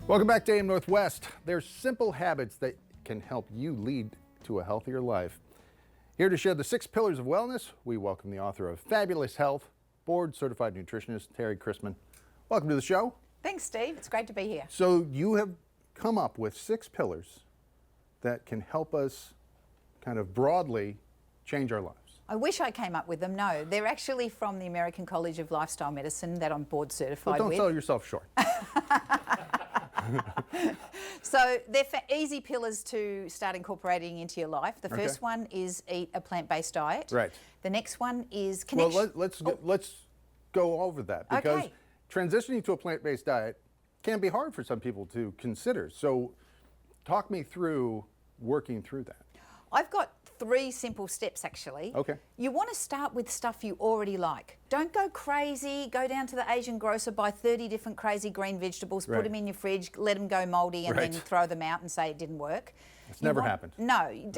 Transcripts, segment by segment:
Welcome back to AM Northwest. There's simple habits that can help you lead to a healthier life. Here to share the 6 pillars of wellness, we welcome the author of Fabulous Health, board-certified nutritionist, Terri Chrisman. Welcome to the show. Thanks, Steve. It's great to be here. So you have come up with 6 pillars that can help us kind of broadly change our lives. I wish I came up with them. No, they're actually from the American College of Lifestyle Medicine that I'm board certified Well, with. don't sell yourself short. So they're easy pillars to start incorporating into your life. The first one is eat a plant-based diet. Right. The next one is connection. Well, let's go over that, because transitioning to a plant-based diet can be hard for some people to consider. So talk me through working through that. I've got 3 simple steps, actually. Okay. You want to start with stuff you already like. Don't go crazy, go down to the Asian grocer, buy 30 different crazy green vegetables, put them in your fridge, let them go mouldy, and then throw them out and say it didn't work. It's never happened. No.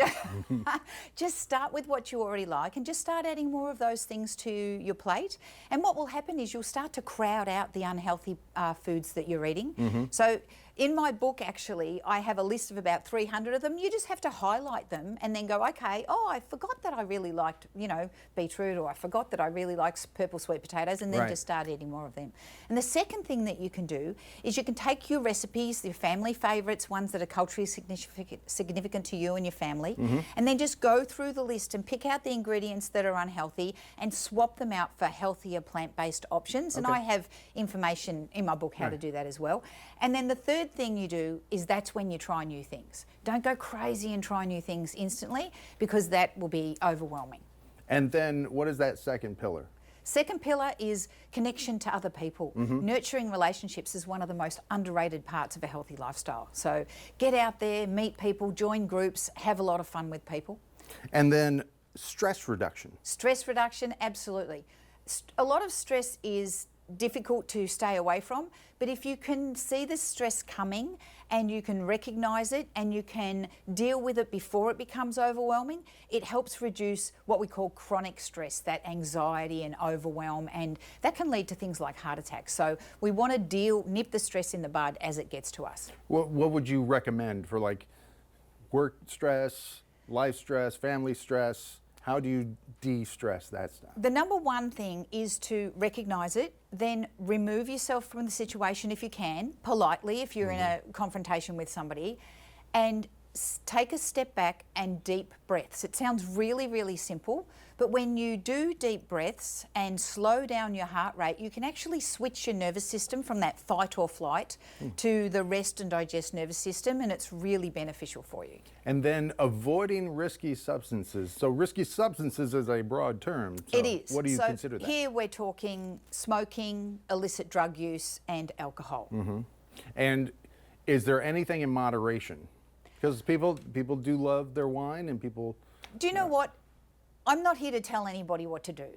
Just start with what you already like and just start adding more of those things to your plate. And what will happen is you'll start to crowd out the unhealthy foods that you're eating. So in my book, actually, I have a list of about 300 of them. You just have to highlight them and then go, okay, oh, I forgot that I really liked, beetroot, or I forgot that I really liked purple sweet potatoes, and then just start eating more of them. And the second thing that you can do is you can take your recipes, your family favourites, ones that are culturally significant to you and your family, and then just go through the list and pick out the ingredients that are unhealthy and swap them out for healthier plant-based options. And I have information in my book how to do that as well. And then the third thing you do is that's when you try new things. Don't go crazy and try new things instantly, because that will be overwhelming. And then what is that second pillar? Second pillar is connection to other people. Nurturing relationships is one of the most underrated parts of a healthy lifestyle. So get out there, meet people, join groups, have a lot of fun with people. And then stress reduction. Stress reduction, absolutely. A lot of stress is difficult to stay away from, but if you can see the stress coming and you can recognise it and you can deal with it before it becomes overwhelming, it helps reduce what we call chronic stress, that anxiety and overwhelm, and that can lead to things like heart attacks. So we want to nip the stress in the bud as it gets to us. What would you recommend for like work stress, life stress, family stress? How do you de-stress that stuff? The number one thing is to recognise it, then remove yourself from the situation if you can, politely if you're in a confrontation with somebody, and take a step back and deep breaths. It sounds really, really simple, but when you do deep breaths and slow down your heart rate, you can actually switch your nervous system from that fight or flight to the rest and digest nervous system, and it's really beneficial for you. And then avoiding risky substances. So risky substances is a broad term. So it is. What do you consider that? Here we're talking smoking, illicit drug use, and alcohol. And is there anything in moderation? Because people do love their wine, and people... Do you know what? I'm not here to tell anybody what to do.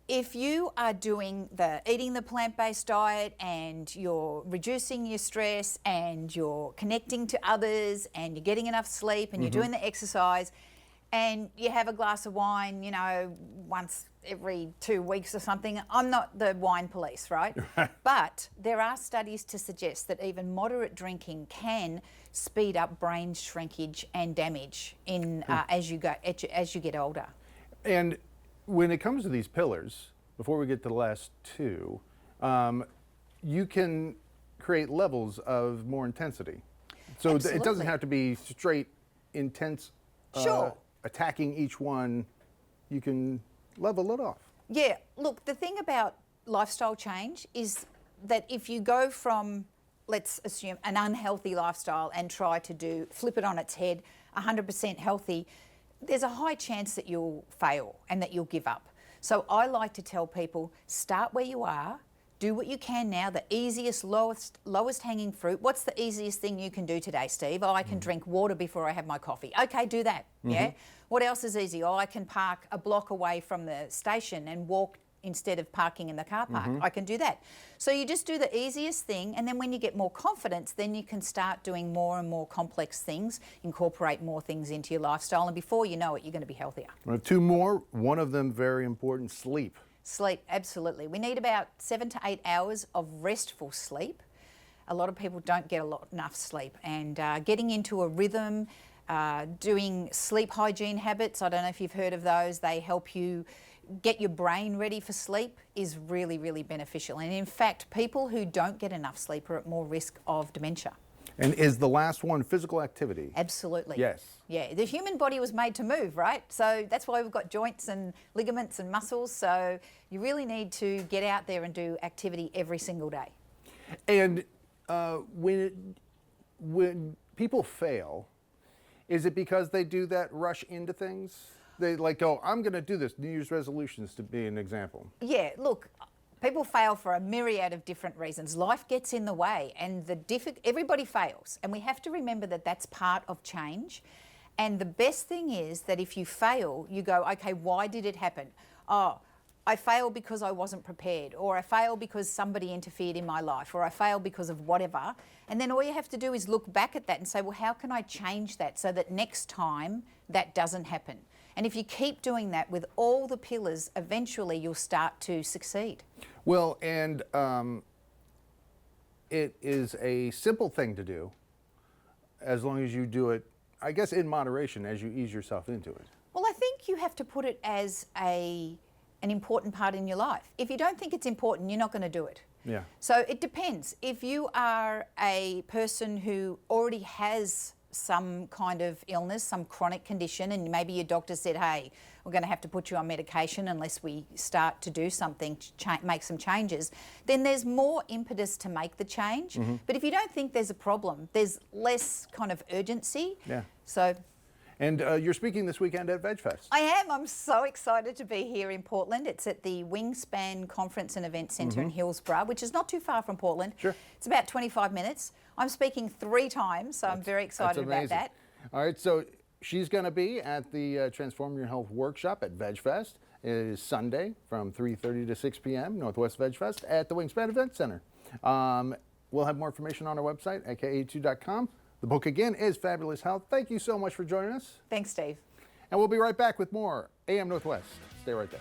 If you are eating the plant-based diet and you're reducing your stress and you're connecting to others and you're getting enough sleep and you're doing the exercise and you have a glass of wine, once every 2 weeks or something, I'm not the wine police, right? But there are studies to suggest that even moderate drinking can speed up brain shrinkage and damage as you get older. And when it comes to these pillars, before we get to the last 2, you can create levels of more intensity. So it doesn't have to be straight, intense, attacking each one. You can level it off. Yeah, look, the thing about lifestyle change is that if you go from, let's assume, an unhealthy lifestyle and try to flip it on its head, 100% healthy, there's a high chance that you'll fail and that you'll give up. So I like to tell people, start where you are, do what you can now, the easiest, lowest hanging fruit. What's the easiest thing you can do today, Steve? Oh, I can drink water before I have my coffee. Okay, do that, yeah? What else is easy? Oh, I can park a block away from the station and walk instead of parking in the car park. I can do that. So you just do the easiest thing, and then when you get more confidence, then you can start doing more and more complex things, incorporate more things into your lifestyle, and before you know it, you're going to be healthier. 2 more, one of them very important, sleep. Sleep, absolutely. We need about 7 to 8 hours of restful sleep. a lot of people don't get enough sleep, and getting into a rhythm, doing sleep hygiene habits, I don't know if you've heard of those, they help you get your brain ready for sleep, is really, really beneficial. And in fact, people who don't get enough sleep are at more risk of dementia. And is the last one physical activity? Absolutely. Yes. Yeah, the human body was made to move, right? So that's why we've got joints and ligaments and muscles. So you really need to get out there and do activity every single day. And when people fail, is it because they do that rush into things? They like go, I'm going to do this. New Year's resolutions to be an example. Yeah, look, people fail for a myriad of different reasons. Life gets in the way, and everybody fails. And we have to remember that that's part of change. And the best thing is that if you fail, you go, okay, why did it happen? Oh, I failed because I wasn't prepared, or I failed because somebody interfered in my life, or I failed because of whatever. And then all you have to do is look back at that and say, well, how can I change that so that next time that doesn't happen? And if you keep doing that with all the pillars, eventually you'll start to succeed. Well, and it is a simple thing to do as long as you do it, I guess, in moderation as you ease yourself into it. Well, I think you have to put it as an important part in your life. If you don't think it's important, you're not going to do it. Yeah. So it depends. If you are a person who already has some kind of illness, some chronic condition, and maybe your doctor said, hey, we're going to have to put you on medication unless we start to do something, make some changes, then there's more impetus to make the change. Mm-hmm. But if you don't think there's a problem, there's less kind of urgency. Yeah. So. And you're speaking this weekend at VegFest. I am. I'm so excited to be here in Portland. It's at the Wingspan Conference and Event Centre in Hillsborough, which is not too far from Portland. Sure. It's about 25 minutes. I'm speaking 3 times, so I'm very excited about that. All right, so she's going to be at the Transform Your Health workshop at VegFest. It is Sunday from 3:30 to 6 p.m., Northwest VegFest at the Wingspan Event Center. We'll have more information on our website at k82.com. The book, again, is Fabulous Health. Thank you so much for joining us. Thanks, Steve. And we'll be right back with more AM Northwest. Stay right there.